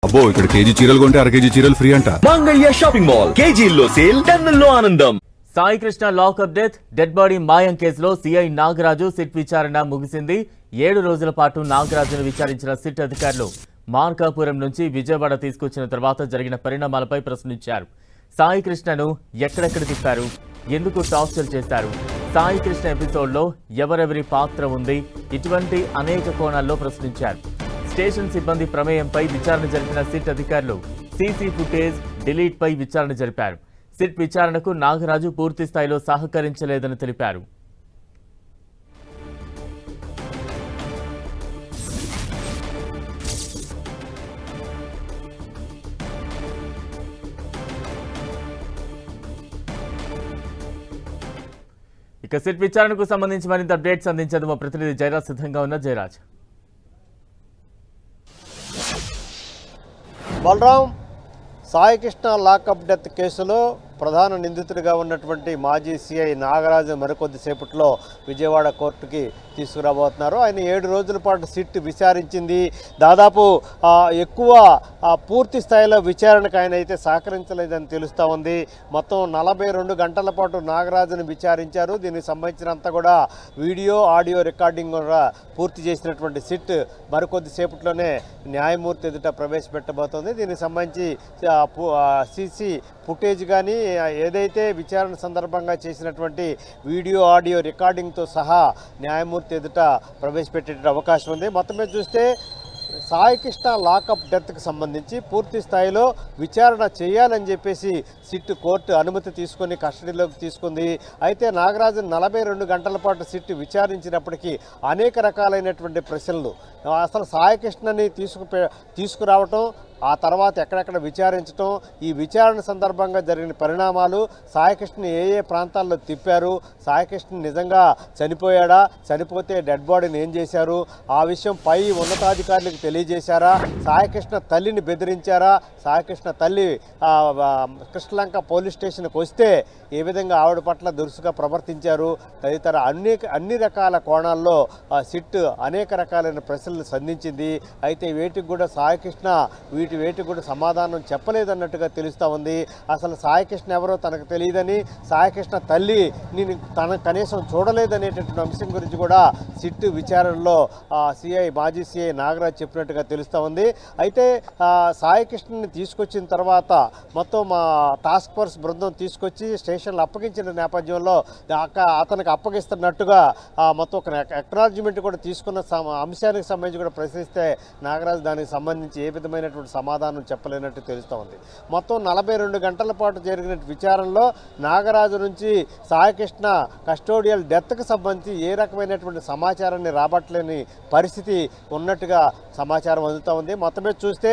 అబ్బో ఇక్కడ కేజీ చీరలు కొంటే అర కేజీ చీరలు ఫ్రీ అంట. మంగళ్య షాపింగ్ మాల్ కేజీల్లో సేల్ టన్నుల్లో ఆనందం. Sai Krishna lockup dead body మాయం కేసులో సిఐ నాగరాజు సిట్ విచారణ ముగిసింది. 7 రోజుల పాటు నాగరాజును విచారించిన సిట్ అధికారులు మార్కాపురం నుంచి విజయవాడ తీసుకొచ్చిన తర్వాత జరిగిన పరిణామాలపై ప్రశ్నించారు. సాయి కృష్ణను ఎక్కడెక్కడ తిప్పారు, ఎందుకు టార్చర్ చేశారు, సాయి కృష్ణ ఎపిసోడ్లో ఎవరెవరి పాత్ర ఉంది, ఇటువంటి అనేక కోణాల్లో ప్రశ్నించారు. స్టేషన్ సిబ్బంది ప్రమేయంపై విచారణ జరిపిన సిట్ అధికారులు సీసీ ఫుటేజ్ డిలీట్ పై విచారణ జరిపారు. సిట్ విచారణకు నాగరాజు పూర్తి స్థాయిలో సహకరించలేదని తెలిపారు. ఇక సిట్ విచారణకు సంబంధించి మరింత అప్డేట్స్ అందించేందుకు మా ప్రతినిధి జయరాజ్ సిద్ధంగా ఉన్న జయరాజ్. బలరాం, సాయి కృష్ణ లాకప్ డెత్ కేసులో ప్రధాన నిందితుడిగా ఉన్నటువంటి మాజీ సిఐ నాగరాజు మరికొద్దిసేపట్లో విజయవాడ కోర్టుకి తీసుకురాబోతున్నారు. ఆయన 7 రోజుల పాటు సిట్ విచారించింది. దాదాపు ఎక్కువ పూర్తి స్థాయిలో విచారణకు ఆయన అయితే సహకరించలేదని తెలుస్తూ ఉంది. మొత్తం 42 గంటల పాటు నాగరాజును విచారించారు. దీనికి సంబంధించినంత కూడా వీడియో ఆడియో రికార్డింగ్ కూడా పూర్తి చేసినటువంటి సిట్ మరికొద్దిసేపట్లోనే న్యాయమూర్తి ఎదుట ప్రవేశపెట్టబోతోంది. దీనికి సంబంధించి సీసీ ఫుటేజ్ కానీ ఏదైతే విచారణ సందర్భంగా చేసినటువంటి వీడియో ఆడియో రికార్డింగ్తో సహా న్యాయమూర్తి ఎదుట ప్రవేశపెట్టే అవకాశం ఉంది. మొత్తం మీద చూస్తే సాయి కృష్ణ లాకప్ డెత్కి సంబంధించి పూర్తి స్థాయిలో విచారణ చేయాలని చెప్పేసి సిట్ కోర్టు అనుమతి తీసుకొని కస్టడీలోకి తీసుకుంది. అయితే నాగరాజు 42 గంటల పాటు సిట్ విచారించినప్పటికీ అనేక రకాలైనటువంటి ప్రశ్నలు, అసలు సాయి కృష్ణని తీసుకురావటం, ఆ తర్వాత ఎక్కడెక్కడ విచారించటం, ఈ విచారణ సందర్భంగా జరిగిన పరిణామాలు, సాయికృష్ణ ఏ ప్రాంతాల్లో తిప్పారు, సాయికృష్ణ నిజంగా చనిపోయాడా, చనిపోతే డెడ్ బాడీని ఏం చేశారు, ఆ విషయం పై ఉన్నతాధికారులకు తెలియజేశారా, సాయికృష్ణ తల్లిని బెదిరించారా, సాయికృష్ణ తల్లి కృష్ణలంక పోలీస్ స్టేషన్కి వస్తే ఏ విధంగా ఆవిడ పట్ల దురుసుగా ప్రవర్తించారు, తదితర అన్ని రకాల కోణాల్లో సిట్ అనేక రకాలైన ప్రశ్నలు సంధించింది. అయితే వేటికి కూడా సాయికృష్ణ వేటికి కూడా సమాధానం చెప్పలేదన్నట్టుగా తెలుస్తూ ఉంది. అసలు సాయికృష్ణ ఎవరో తనకు తెలియదని, సాయికృష్ణ తల్లి నేను తన కనీసం చూడలేదనేటటువంటి అంశం గురించి కూడా సిట్ విచారణలో మాజీ సిఐ నాగరాజ్ చెప్పినట్టుగా తెలుస్తూ ఉంది. అయితే సాయికృష్ణని తీసుకొచ్చిన తర్వాత మొత్తం టాస్క్ ఫోర్స్ బృందం తీసుకొచ్చి స్టేషన్లో అప్పగించిన నేపథ్యంలో అతనికి అప్పగిస్తున్నట్టుగా మొత్తం ఒక అక్నాలజ్మెంట్ కూడా తీసుకున్న అంశానికి సంబంధించి కూడా ప్రశ్నిస్తే నాగరాజు దానికి సంబంధించి ఏ విధమైనటువంటి సమాధానం చెప్పలేనట్టు తెలుస్తూ ఉంది. మొత్తం 42 గంటల పాటు జరిగిన విచారణలో నాగరాజు నుంచి సాయికృష్ణ కస్టోడియల్ డెత్కి సంబంధించి ఏ రకమైనటువంటి సమాచారాన్ని రాబట్టలేని పరిస్థితి ఉన్నట్టుగా సమాచారం అందుతూ ఉంది. మొత్తమే చూస్తే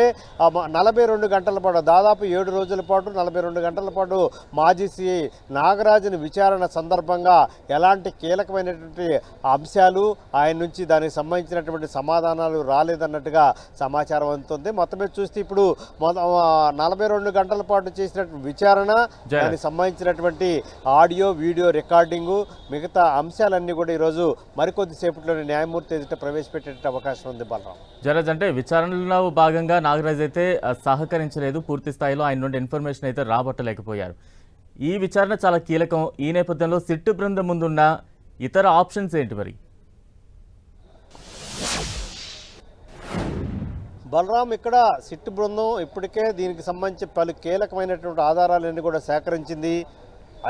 42 గంటల పాటు, దాదాపు 7 రోజుల పాటు 42 గంటల పాటు మాజీ సిఐ నాగరాజుని విచారణ సందర్భంగా ఎలాంటి కీలకమైనటువంటి అంశాలు ఆయన నుంచి దానికి సంబంధించినటువంటి సమాధానాలు రాలేదన్నట్టుగా సమాచారం అందుతుంది. మొత్తమే చూస్తే ఇప్పుడు 42 గంటల పాటు చేసినటువంటి విచారణ, దానికి సంబంధించినటువంటి ఆడియో వీడియో రికార్డింగు, మిగతా అంశాలన్నీ కూడా ఈరోజు మరికొద్దిసేపట్లోనే న్యాయమూర్తి ఎదుట ప్రవేశపెట్టే అవకాశం ఉంది. బలరాం, జరాజ్, అంటే విచారణలో భాగంగా నాగరాజ్ అయితే సహకరించలేదు, పూర్తి స్థాయిలో ఆయన నుండి ఇన్ఫర్మేషన్ అయితే రాబట్టలేకపోయారు. ఈ విచారణ చాలా కీలకం. ఈ నేపథ్యంలో సిట్టు బృందం ముందున్న ఇతర ఆప్షన్స్ ఏంటి మరి? బలరాం, ఇక్కడ సిట్ బృందం ఇప్పటికే దీనికి సంబంధించి పలు కీలకమైనటువంటి ఆధారాలన్నీ కూడా సేకరించింది.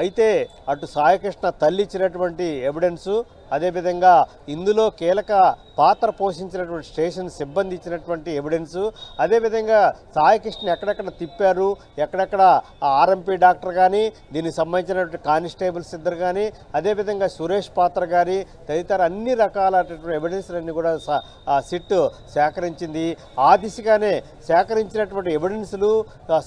అయితే అటు సాయికృష్ణ తల్లి ఇచ్చినటువంటి ఎవిడెన్సు, అదేవిధంగా ఇందులో కీలక పాత్ర పోషించినటువంటి స్టేషన్ సిబ్బంది ఇచ్చినటువంటి ఎవిడెన్సు, అదేవిధంగా సాయికృష్ణ ఎక్కడెక్కడ తిప్పారు, ఎక్కడెక్కడ ఆర్ఎంపీ డాక్టర్ కానీ, దీనికి సంబంధించినటువంటి కానిస్టేబుల్స్ ఇద్దరు కానీ, అదేవిధంగా సురేష్ పాత్ర కానీ, తదితర అన్ని రకాలైనటువంటి ఎవిడెన్స్లన్నీ కూడా సిట్ సేకరించింది. ఆ దిశగానే సేకరించినటువంటి ఎవిడెన్సులు,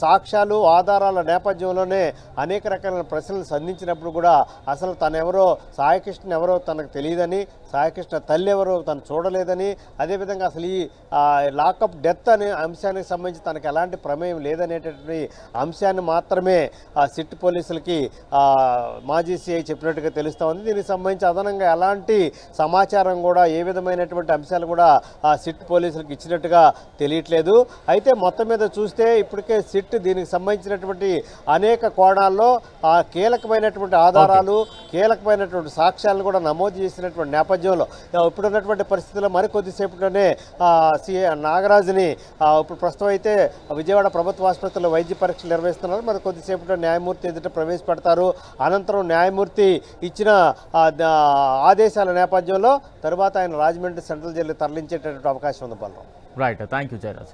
సాక్ష్యాలు, ఆధారాల నేపథ్యంలోనే అనేక రకాలైన ప్రశ్నలు సంధించినప్పుడు కూడా అసలు తనెవరో, సాయికృష్ణ ఎవరో తనకు తెలియదని, సాయికృష్ణ తల్లి ఎవరు తను చూడలేదని, అదేవిధంగా అసలు ఈ లాకప్ డెత్ అనే అంశానికి సంబంధించి తనకు ఎలాంటి ప్రమేయం లేదనేటటువంటి అంశాన్ని మాత్రమే సిట్ పోలీసులకి మాజీ సిఐ చెప్పినట్టుగా తెలుస్తూ ఉంది. దీనికి సంబంధించి అదనంగా ఎలాంటి సమాచారం కూడా, ఏ విధమైనటువంటి అంశాలు కూడా సిట్ పోలీసులకు ఇచ్చినట్టుగా తెలియట్లేదు. అయితే మొత్తం మీద చూస్తే ఇప్పటికే సిట్ దీనికి సంబంధించినటువంటి అనేక కోణాల్లో కీలకమైనటువంటి ఆధారాలు, కీలకమైనటువంటి సాక్ష్యాలను కూడా నమోదు చేసినటువంటి నేపథ్యంలో ఇప్పుడున్నటువంటి పరిస్థితుల్లో మరికొద్దిసేపట్లోనే సిఐ నాగరాజుని ఇప్పుడు ప్రస్తుతం అయితే విజయవాడ ప్రభుత్వ ఆసుపత్రిలో వైద్య పరీక్షలు నిర్వహిస్తున్నారు. మరి కొద్దిసేపట్లో న్యాయమూర్తి ఎదుట ప్రవేశపెడతారు. అనంతరం న్యాయమూర్తి ఇచ్చిన ఆదేశాల నేపథ్యంలో తరువాత ఆయన రాజమండ్రి సెంట్రల్ జైలు తరలించేటటువంటి అవకాశం ఉంది. Right, thank you Jayaraj.